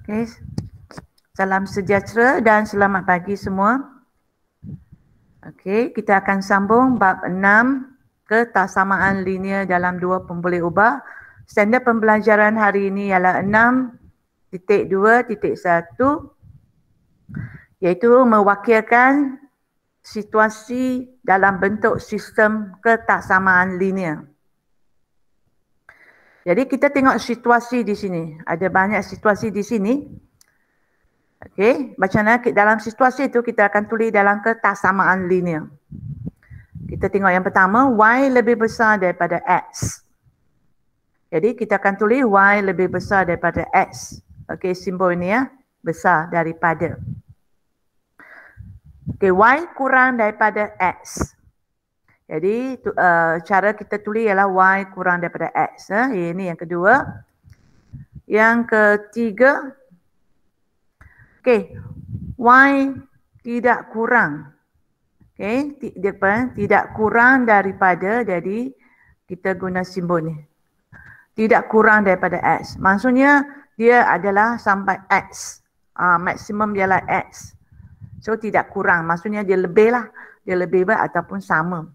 Okay. Salam sejahtera dan selamat pagi semua. Okey, kita akan sambung bab 6 ketaksamaan linear dalam dua pemboleh ubah. Standard pembelajaran hari ini ialah 6.2.1 iaitu mewakilkan situasi dalam bentuk sistem ketaksamaan linear. Jadi kita tengok situasi di sini. Ada banyak situasi di sini. Okey, macam mana dalam situasi itu kita akan tulis dalam ketaksamaan linear. Kita tengok yang pertama, Y lebih besar daripada X. Jadi kita akan tulis Y lebih besar daripada X. Okey, simbol ini ya, besar daripada. Okey, Y kurang daripada X. Jadi cara kita tulis ialah Y kurang daripada X. Ini yang kedua. Yang ketiga, okey, Y tidak kurang. Okey, tidak kurang daripada, jadi kita guna simbol ni. Tidak kurang daripada X. Maksudnya dia adalah sampai X. Maksimum ialah X. So tidak kurang. Maksudnya dia lebih lah. Dia lebih baik ataupun sama.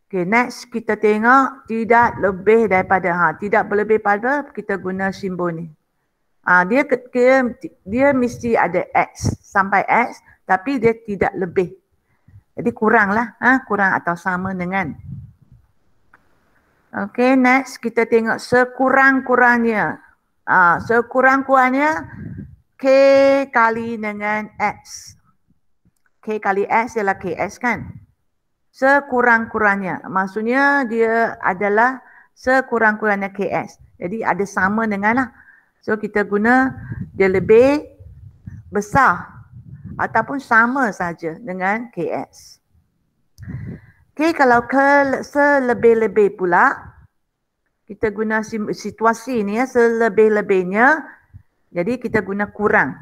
Okay, next kita tengok tidak lebih daripada. Tidak berlebih pada, kita guna simbol ni. Dia mesti ada X. Sampai X. Tapi dia tidak lebih. Jadi kurang lah. Kurang atau sama dengan. Okay, next kita tengok sekurang-kurangnya. Sekurang-kurangnya K kali dengan X. K kali X ialah KX kan. Sekurang-kurangnya. Maksudnya dia adalah sekurang-kurangnya KX. Jadi ada sama dengan lah. So kita guna dia lebih besar ataupun sama saja dengan KX. Okay, kalau selebih-lebih pula, kita guna situasi ni ya, selebih-lebihnya, jadi kita guna kurang.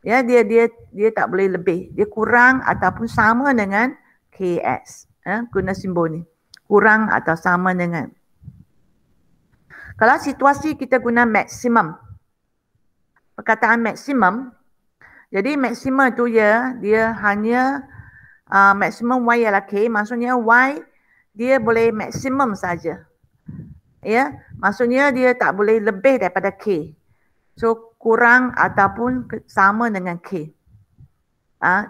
Ya, dia tak boleh lebih. Dia kurang ataupun sama dengan KX. Guna simbol ni. Kurang atau sama dengan. Kalau situasi kita guna maksimum. Perkataan maksimum. Jadi maksimum tu dia hanya maksimum Y ialah K. Maksudnya Y dia boleh maksimum saja. Ya, maksudnya dia tak boleh lebih daripada K. So kurang ataupun sama dengan K.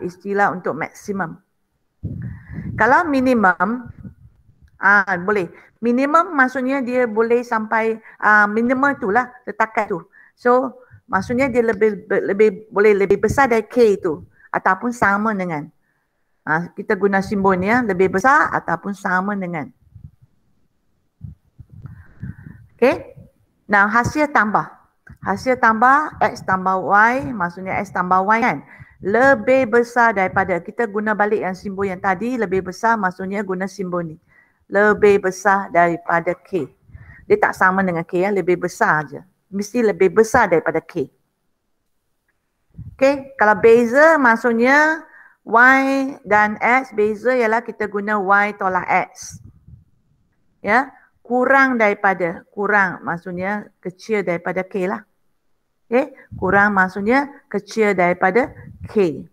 Istilah untuk maksimum. Kalau minimum, boleh. Minimum maksudnya dia boleh sampai minimum itulah setakat tu. So maksudnya dia boleh lebih besar dari K itu ataupun sama dengan. Kita guna simbol ni ya, lebih besar ataupun sama dengan. Okay. Nah, hasil tambah. Hasil tambah X tambah Y, maksudnya X tambah Y kan. Lebih besar daripada, kita guna balik yang simbol yang tadi, lebih besar maksudnya guna simbol ni. Lebih besar daripada K. Dia tak sama dengan K ya, lebih besar aja. Mesti lebih besar daripada K. Okay, kalau beza maksudnya Y dan X, beza ialah kita guna Y tolak X. Ya, kurang daripada, kurang maksudnya kecil daripada K lah. Okay, kurang maksudnya kecil daripada K.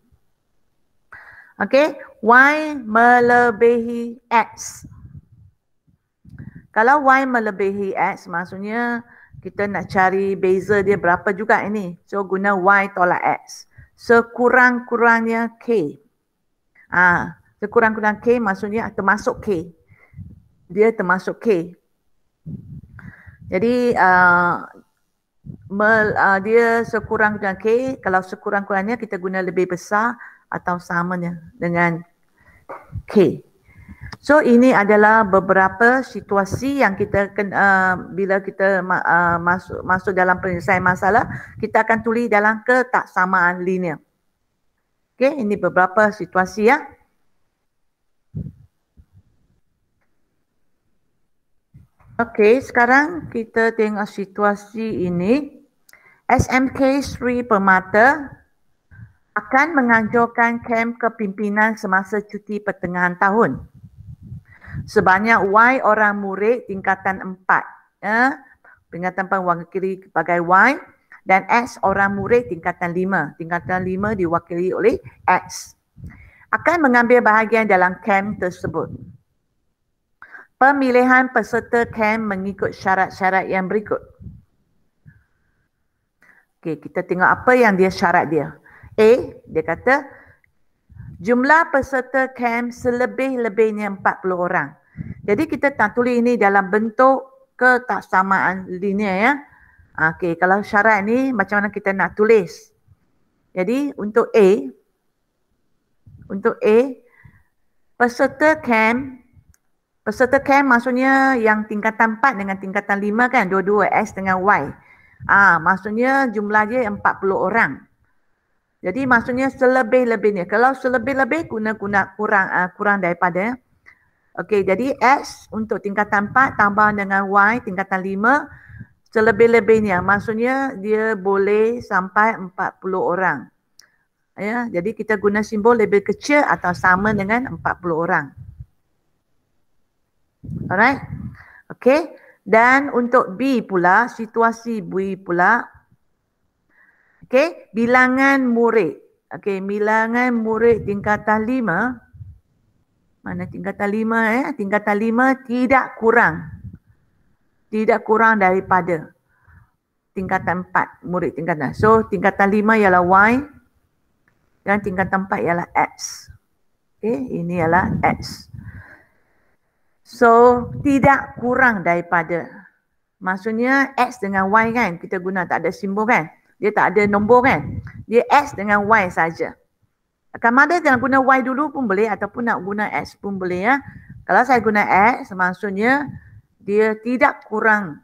Okay, Y melebihi X. Kalau Y melebihi X maksudnya kita nak cari beza dia berapa juga ini. So guna Y tolak X. Sekurang-kurangnya K. Sekurang-kurang K maksudnya termasuk K. Dia termasuk K. Jadi dia sekurang-kurang K. Kalau sekurang-kurangnya kita guna lebih besar atau samanya dengan K. So ini adalah beberapa situasi yang kita bila kita masuk dalam penyelesaian masalah, kita akan tulis dalam ketaksamaan linear. Okay, ini beberapa situasi ya. Okay, sekarang kita tengok situasi ini. SMK Sri Permata akan menganjurkan kem kepimpinan semasa cuti pertengahan tahun. Sebanyak Y orang murid tingkatan 4. Tingkatan 4 wakili sebagai Y Dan X orang murid tingkatan 5. Tingkatan 5 diwakili oleh X. Akan mengambil bahagian dalam kem tersebut. Pemilihan peserta kem mengikut syarat-syarat yang berikut. Okey, kita tengok apa yang dia syarat dia. A, dia kata jumlah peserta kem selebih-lebihnya 40 orang. Jadi kita tak tulis ini dalam bentuk ketaksamaan linear ya. Okey, kalau syarat ni macam mana kita nak tulis? Jadi untuk A peserta kem maksudnya yang tingkatan 4 dengan tingkatan 5 kan, dua-dua X dengan Y. Maksudnya jumlah dia 40 orang. Jadi maksudnya selebih-lebihnya. Kalau selebih-lebih guna kurang daripada. Okey, jadi X untuk tingkatan 4 tambah dengan Y tingkatan 5 selebih-lebihnya. Maksudnya dia boleh sampai 40 orang. Ya, jadi kita guna simbol lebih kecil atau sama dengan 40 orang. Alright. Okey, dan untuk B pula, situasi B pula. Okey, bilangan murid. Okey, bilangan murid tingkatan 5. Mana tingkatan 5 Tingkatan 5 tidak daripada tingkatan 4 murid tingkatan. So tingkatan 5 ialah Y dan tingkatan 4 ialah X. Okey, ini ialah X. So tidak kurang daripada. Maksudnya X dengan Y kan, kita guna tak ada simbol kan. Dia tak ada nombor kan. Dia X dengan Y saja. Kalau ada nak guna Y dulu pun boleh ataupun nak guna X pun boleh ya. Kalau saya guna X maksudnya dia tidak kurang.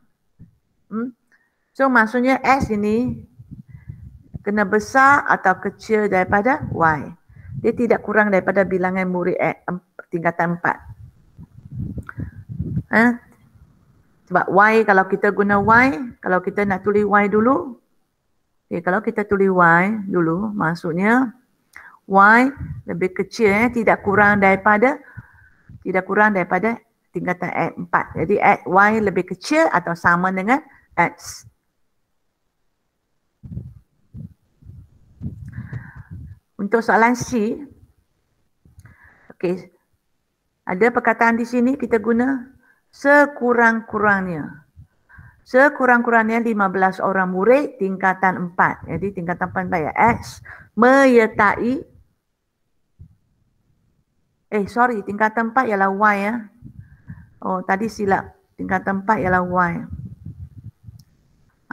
So maksudnya X ini kena besar atau kecil daripada Y. Dia tidak kurang daripada bilangan murid tingkatan 4. Sebab Y kalau kita guna Y, kalau kita nak tulis Y dulu. Kalau kita tulis Y dulu maksudnya Y lebih kecil tidak kurang daripada tingkatan 4. Jadi Y lebih kecil atau sama dengan X. Untuk soalan C, okey, ada perkataan di sini kita guna sekurang-kurangnya. Sekurang-kurangnya 15 orang murid tingkatan 4. Jadi tingkatan 4 ya X menyertai tingkatan 4 ialah Y ya. Oh, tadi silap. Tingkatan 4 ialah Y.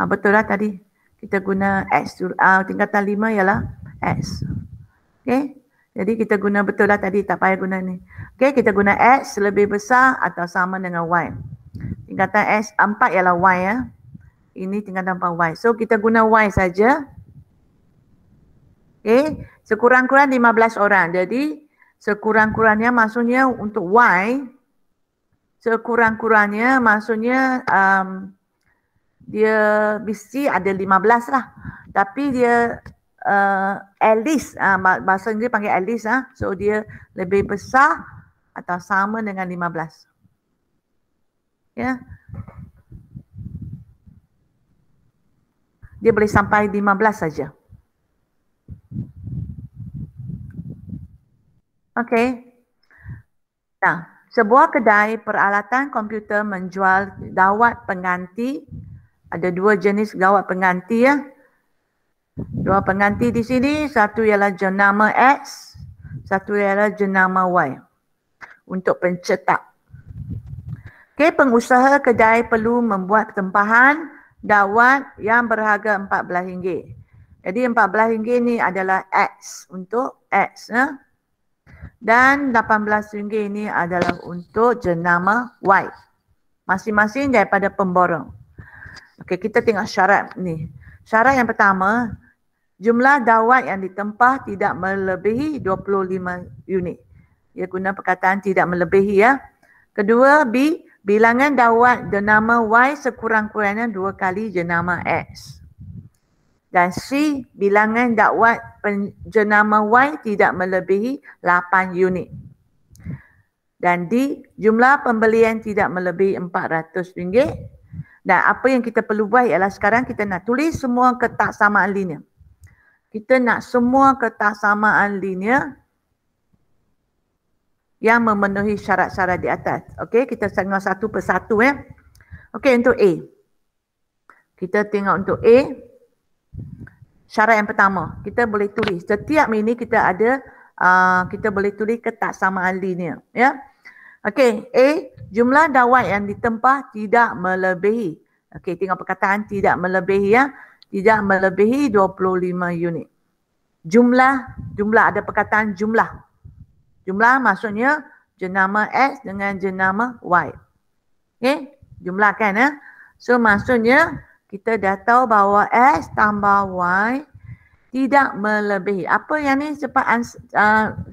Betul lah tadi. Kita guna X. Tingkatan 5 ialah X. Okey. Jadi kita guna betul lah tadi. Tak payah guna ni. Okey, kita guna X lebih besar atau sama dengan Y. Tingkatan X 4 ialah Y ya. Ini tingkatan 4 Y. So kita guna Y saja. Okey. Sekurang-kurang 15 orang. Jadi sekurang-kurangnya maksudnya untuk Y, sekurang-kurangnya maksudnya dia mesti ada 15 lah. Tapi dia at least, bahasa Inggeris panggil at least. So dia lebih besar atau sama dengan 15. Ya. Dia boleh sampai 15 saja. Okey. Nah, sebuah kedai peralatan komputer menjual dawat pengganti. Ada dua jenis dawat pengganti ya. Dua pengganti di sini, satu ialah jenama X, satu ialah jenama Y untuk pencetak. Okey, pengusaha kedai perlu membuat tempahan dawat yang berharga RM14. Jadi RM14 ni adalah X untuk X ya. Dan RM18 ini adalah untuk jenama Y. Masing-masing daripada pemborong. Okey, kita tengok syarat ni. Syarat yang pertama, jumlah dawat yang ditempah tidak melebihi 25 unit. Dia guna perkataan tidak melebihi ya. Kedua, B, bilangan dawat jenama Y sekurang-kurangnya 2 kali jenama X. Dan C, bilangan dawat jenama Y tidak melebihi 8 unit. Dan D, jumlah pembelian tidak melebihi RM400. Dan apa yang kita perlu buat ialah sekarang kita nak tulis semua ketaksamaan linear. Kita nak semua ketaksamaan linear yang memenuhi syarat-syarat di atas. Okey, kita tengok satu persatu ya. Okey, untuk A. Kita tengok untuk A. Syarat yang pertama, kita boleh tulis setiap ini kita ada kita boleh tulis ketaksamaan linear ya. Okey, A, jumlah dawat yang ditempah tidak melebihi. Okey, tengok perkataan tidak melebihi ya. Tidak melebihi 25 unit. Jumlah ada perkataan jumlah. Jumlah maksudnya jenama X dengan jenama Y. Okey, jumlah kan ya. So maksudnya kita dah tahu bahawa X tambah Y tidak melebihi. Apa yang ni cepat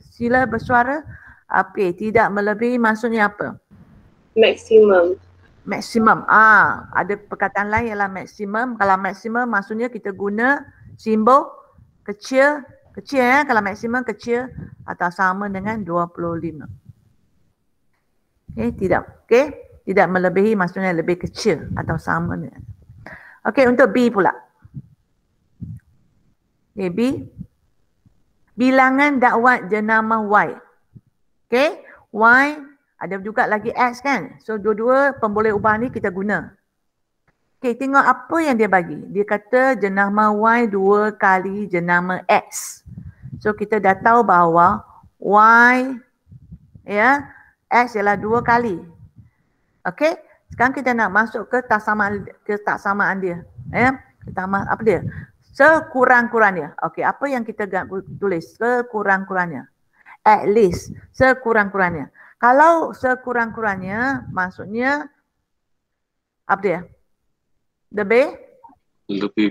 sila bersuara? Apa? Tidak melebihi maksudnya apa? Maksimum. Maksimum. Ada perkataan lain ialah maksimum. Kalau maksimum maksudnya kita guna simbol kecil. Kecil ya. Kalau maksimum kecil atau sama dengan 25. Okey, tidak. Okey. Tidak melebihi maksudnya lebih kecil atau sama dengan. Okey, untuk B pula. Okay, B. Bilangan dakwat jenama Y. Okey, Y ada juga lagi X kan. So dua-dua pemboleh ubah ni kita guna. Okey, tengok apa yang dia bagi. Dia kata jenama Y 2 kali jenama X. So kita dah tahu bahawa Y ya, X ialah 2 kali. Okey, sekarang kita nak masuk ke ketaksamaan dia. Ya, apa dia? Sekurang-kurangnya. Okey, apa yang kita tulis? Sekurang-kurangnya. At least, sekurang-kurangnya. Kalau sekurang-kurangnya, maksudnya apa dia? Lebih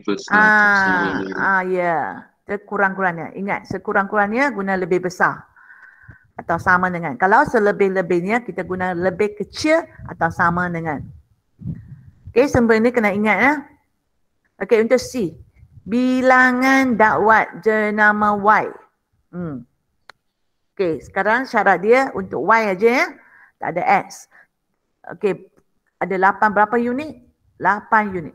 besar. Ya. Sekurang-kurangnya. Ingat, sekurang-kurangnya guna lebih besar atau sama dengan. Kalau selebih-lebihnya kita guna lebih kecil atau sama dengan. Okey, semua ini kena ingat ya. Okey, untuk C. Bilangan dakwat jenama Y. Okey, sekarang syarat dia untuk Y aja ya. Tak ada X. Okey, ada 8 berapa unit? 8 unit.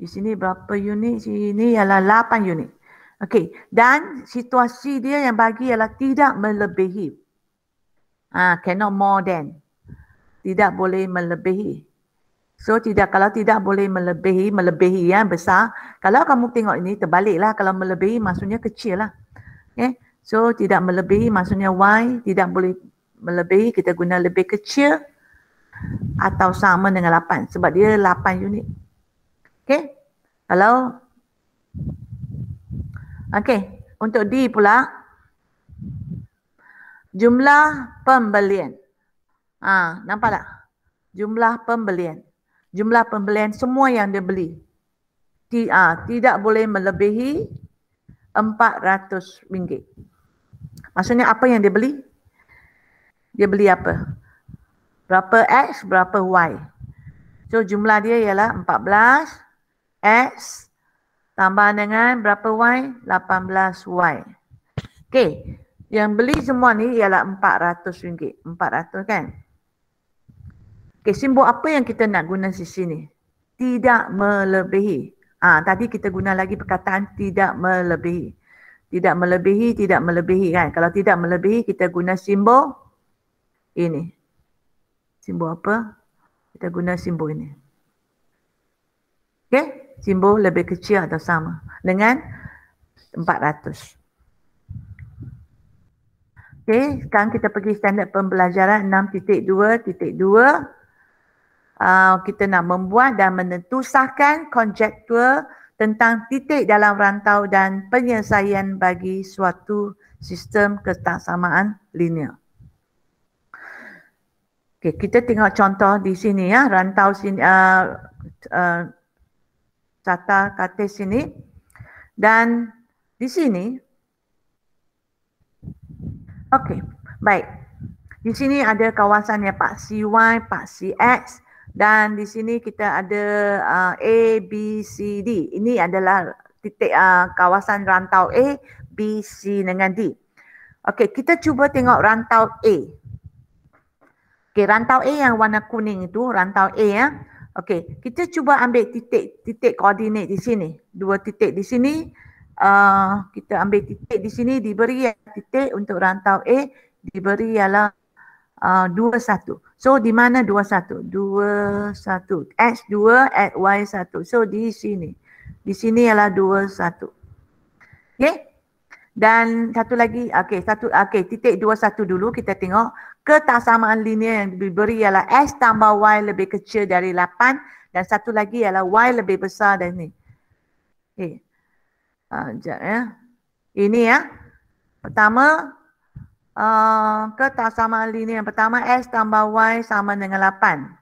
Di sini berapa unit? Sini ialah 8 unit. Okey, dan situasi dia yang bagi ialah tidak melebihi. Cannot more than. Tidak boleh melebihi. So kalau tidak boleh melebihi yang besar. Kalau kamu tengok ini terbaliklah, kalau melebihi maksudnya kecil lah. Okay. So tidak melebihi maksudnya Y tidak boleh melebihi, kita guna lebih kecil atau sama dengan 8 sebab dia 8 unit. Okay. Kalau untuk D pula, jumlah pembelian. Nampak tak? Jumlah pembelian. Jumlah pembelian semua yang dia beli. Tidak boleh melebihi RM400. Maksudnya apa yang dia beli? Dia beli apa? Berapa X, berapa Y. So jumlah dia ialah 14 X tambah dengan berapa Y? 18 Y. Okey, yang beli semua ni ialah RM400. 400 kan? Okey, simbol apa yang kita nak guna di sini? Tidak melebihi. Tadi kita guna lagi perkataan tidak melebihi. Tidak melebihi kan. Kalau tidak melebihi kita guna simbol ini. Simbol apa? Kita guna simbol ini. Okey, simbol lebih kecil atau sama dengan 400. Okey, sekarang kita pergi standard pembelajaran 6.2.2. Kita nak membuat dan menentusahkan konjektur tentang titik dalam rantau dan penyelesaian bagi suatu sistem ketaksamaan linear. Okey, kita tengok contoh di sini ya, rantau sini kata sini, dan di sini. Okey, baik. Di sini ada kawasan yang paksi Y, paksi X. Dan di sini kita ada A, B, C, D. Ini adalah titik kawasan rantau A, B, C dengan D. Okey, kita cuba tengok rantau A. Okey, rantau A yang warna kuning itu, rantau A ya. Okey, kita cuba ambil titik koordinat di sini. Dua titik di sini. Kita ambil titik di sini, diberi titik untuk rantau A, diberi ialah 21. So di mana 21? 21. X2 at Y1. So di sini. Di sini ialah 21. Okey. Dan satu lagi, titik 21 dulu kita tengok ketaksamaan linear yang diberi ialah X tambah Y lebih kecil dari 8 dan satu lagi ialah Y lebih besar dari ni. Okey. Sekejap ya. Ini ya. Pertama, ketaksamaan linear yang pertama X tambah Y sama dengan 8.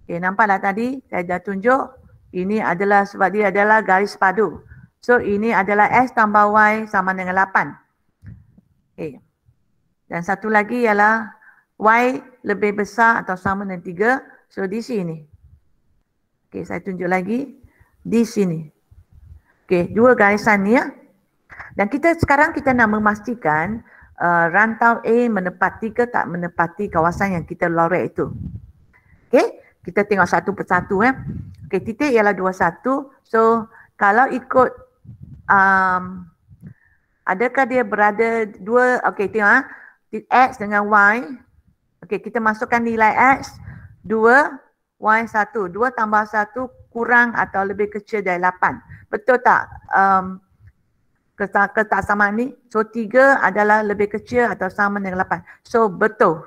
Okey, nampaklah tadi saya dah tunjuk. Ini adalah sebab dia adalah garis padu. So ini adalah X tambah Y sama dengan 8. Okay. Dan satu lagi ialah Y lebih besar atau sama dengan 3. So di sini. Okay, saya tunjuk lagi. Di sini. Okay, dua garisan ni ya. Dan sekarang kita nak memastikan rantau A menepati ke tak menepati kawasan yang kita lorek itu. Okay, kita tengok satu persatu ya. Okay, titik ialah 21. So kalau ikut adakah dia berada dua, okey tengok X dengan Y. Okey, kita masukkan nilai X 2, Y 1. 2 tambah 1 kurang atau lebih kecil dari 8. Betul tak ketaksamaan ni? So 3 adalah lebih kecil atau sama dengan 8. So betul.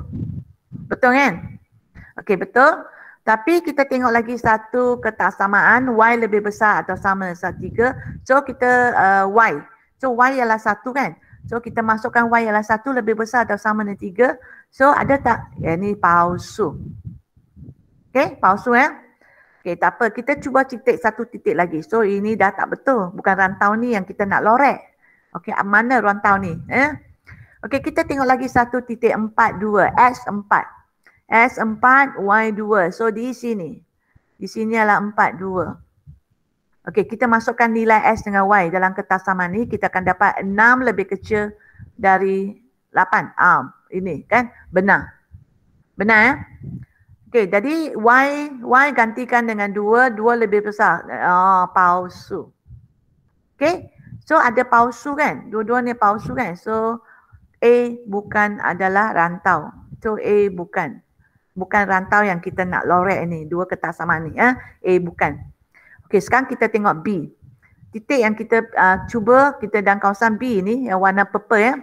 Betul kan? Okey, betul. Tapi kita tengok lagi satu ketaksamaan Y lebih besar atau sama dengan 3. So kita Y. So Y ialah 1 kan. So kita masukkan Y ialah 1 lebih besar atau sama dengan 3. So ada tak? Ya ni palsu. Okay, palsu ya. Okay, tak apa. Kita cuba satu titik lagi. So ini dah tak betul. Bukan rantau ni yang kita nak lorek. Okay, mana rantau ni? Okay, kita tengok lagi satu titik 42. X4. S4, Y2. So di sini. Di sini adalah 42. Okey, kita masukkan nilai S dengan Y dalam ketaksamaan ni. Kita akan dapat 6 lebih kecil dari 8. Ini kan benar. Benar ya? Okey, jadi Y gantikan dengan 2. 2 lebih besar. Palsu. Okey, so ada palsu kan? Dua-dua ni palsu kan? So A bukan adalah rantau. So A bukan. Bukan rantau yang kita nak lorek ni. Dua ketaksamaan ni. A bukan. Okey, sekarang kita tengok B. Titik yang kita cuba kita dalam kawasan B ni yang warna purple ya.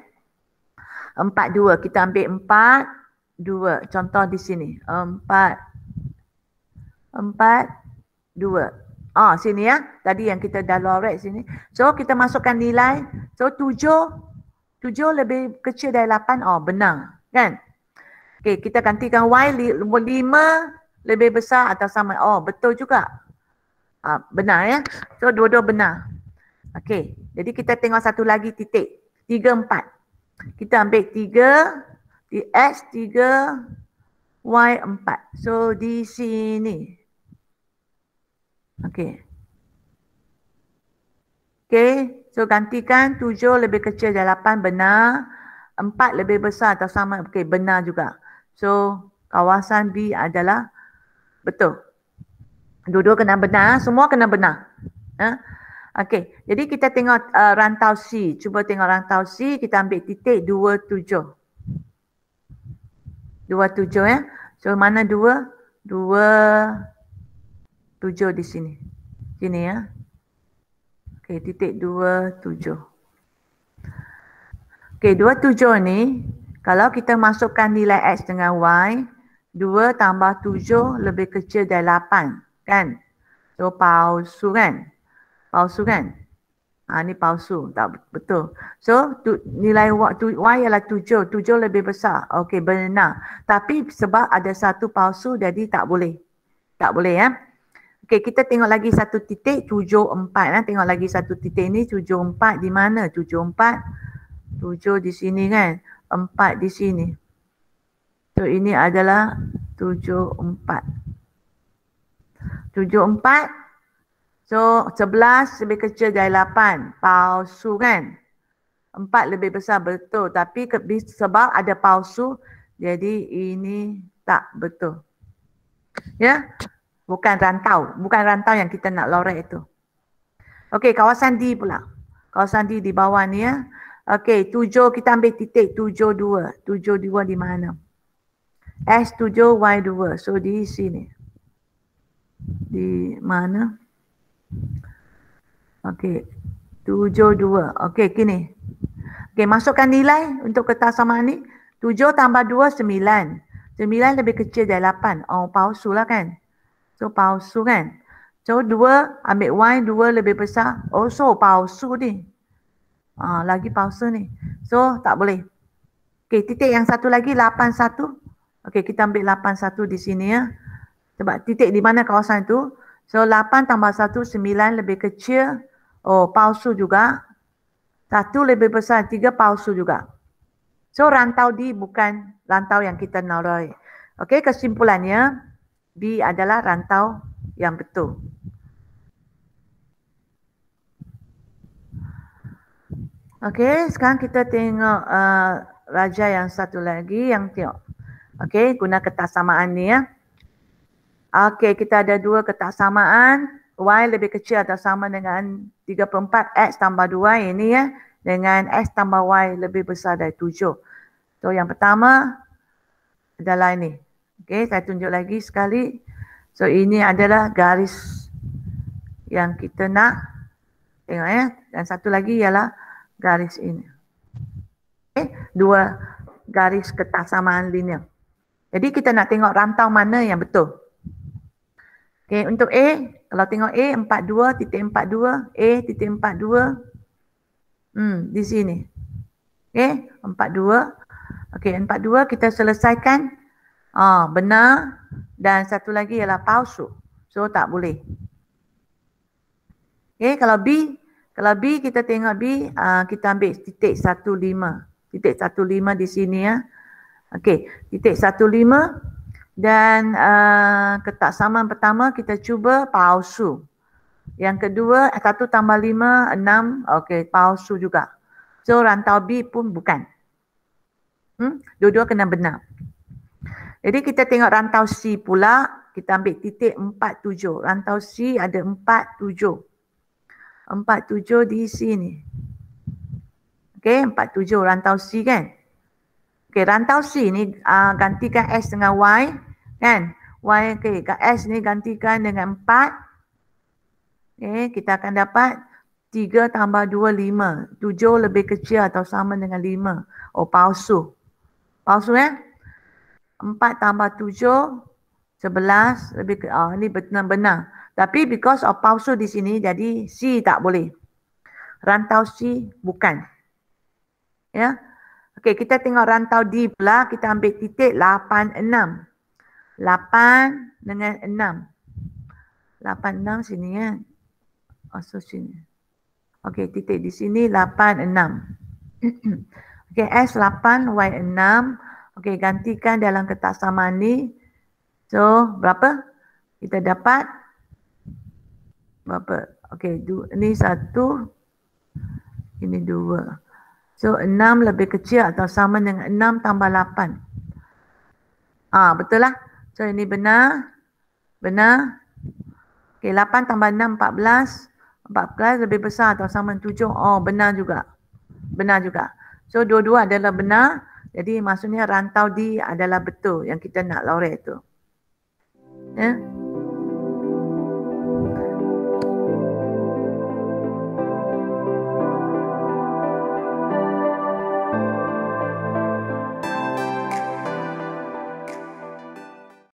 42. Kita ambil 4, 2. Contoh di sini. 4, 2. Sini ya. Tadi yang kita dah lorek sini. So kita masukkan nilai. So 7 lebih kecil dari 8. Benar. Kan? Okey, kita gantikan Y 5 lebih besar atau sama. Betul juga. Benar ya. So dua-dua benar. Okey, jadi kita tengok satu lagi titik. 3, 4. Kita ambil 3, di X 3, Y 4. So di sini. Okey. Okey, so gantikan 7 lebih kecil dari 8 benar. 4 lebih besar atau sama. Okey, benar juga. So, kawasan B adalah betul. Dua-dua kena benar, semua kena benar. Okey, jadi kita tengok rantau C. Cuba tengok rantau C, kita ambil titik 27. 27 ya. So, mana 2? 27 di sini. Sini ya. Okey, titik 27. Okey, 27 ni. Kalau kita masukkan nilai X dengan Y, 2 tambah 7 lebih kecil dari 8. Kan? So palsu kan? Palsu kan? Ni palsu. Tak betul. So nilai Y ialah 7. 7 lebih besar. Okey, benar. Tapi sebab ada satu palsu jadi tak boleh. Tak boleh ya. Okey, kita tengok lagi satu titik 74. Tengok lagi satu titik ni 74 di mana? 74. 7 di sini kan? 4 di sini. So ini adalah 74. 74. So 11 lebih kecil dari 8. Palsu kan? 4 lebih besar betul. Tapi sebab ada palsu, jadi ini tak betul. Ya. Bukan rantau yang kita nak lorek itu. Okey, kawasan D pula. Kawasan D di bawah ni ya. Okey, 7 kita ambil titik 72. 72 di mana? S7 Y2. So di sini. Di mana? Okey. 72. Okey, gini. Okey, masukkan nilai untuk kesamaan ni. 7 tambah 2 9. 9 lebih kecil dari 8. Oh, palsu lah kan? So palsu kan? So 2 ambil Y, 2 lebih besar. Oh, so palsu ni. Lagi palsu ni. So tak boleh. Okey, titik yang satu lagi 81. Okey, kita ambil 81 di sini ya. Sebab titik di mana kawasan itu. So 8 tambah 1 9 lebih kecil. Oh, palsu juga. 1 lebih besar 3 palsu juga. So rantau D bukan rantau yang kita nak lorek. Okey, kesimpulannya B adalah rantau yang betul. Okey, sekarang kita tengok raja yang satu lagi yang tengok. Okey, guna ketaksamaan ni ya. Okey, kita ada dua ketaksamaan. Y lebih kecil atau sama dengan 34 X tambah 2 ini ya. Dengan X tambah Y lebih besar dari 7. So yang pertama adalah ini. Okey, saya tunjuk lagi sekali. So ini adalah garis yang kita nak tengok ya. Dan satu lagi ialah garis ini. Okay. Dua garis ketaksamaan linear. Jadi kita nak tengok rantau mana yang betul. Okay. Untuk A, kalau tengok A 42.42, A titik 42. Di sini. Okay. 42. Okay. 42 kita selesaikan. Benar. Dan satu lagi ialah palsu. So tak boleh. Okay. Kalau B kita tengok B, kita ambil titik 15. Titik 15 di sini ya. Okey, titik 15 dan ketaksamaan pertama kita cuba palsu. Yang kedua 1 tambah 5 6, okey palsu juga. So rantau B pun bukan. Dua-dua kena benar. Jadi kita tengok rantau C pula, kita ambil titik 47. Rantau C ada 47. 47 di sini. Okey, 47 rantau C kan. Okey, rantau C ni gantikan S dengan Y kan. Y okey, S ni gantikan dengan 4. Okey, kita akan dapat 3 tambah 2 5. 7 lebih kecil atau sama dengan 5. Oh, palsu. Palsu ya? 4 tambah 7 11 lebih ke ini benar-benar. Tapi because of palsu di sini, jadi C tak boleh. Rantau C bukan. Ya. Okey, kita tengok rantau D pula. Kita ambil titik 86. 8 dengan 6. 86 sini ya. So sini. Okey, titik di sini 86. Okey, S 8, Y 6. Okey, gantikan dalam ketaksamaan ni. So, berapa? Kita dapat berapa? Okey, ini 1, ini 2. So 6 lebih kecil atau sama dengan 6 tambah 8. Betul lah. So ini benar. Benar. Okey, 8 tambah 6 14. 14 lebih besar atau sama dengan 7. Oh, benar juga. Benar juga. So dua-dua adalah benar. Jadi maksudnya rantau D adalah betul yang kita nak lorek tu. Ya.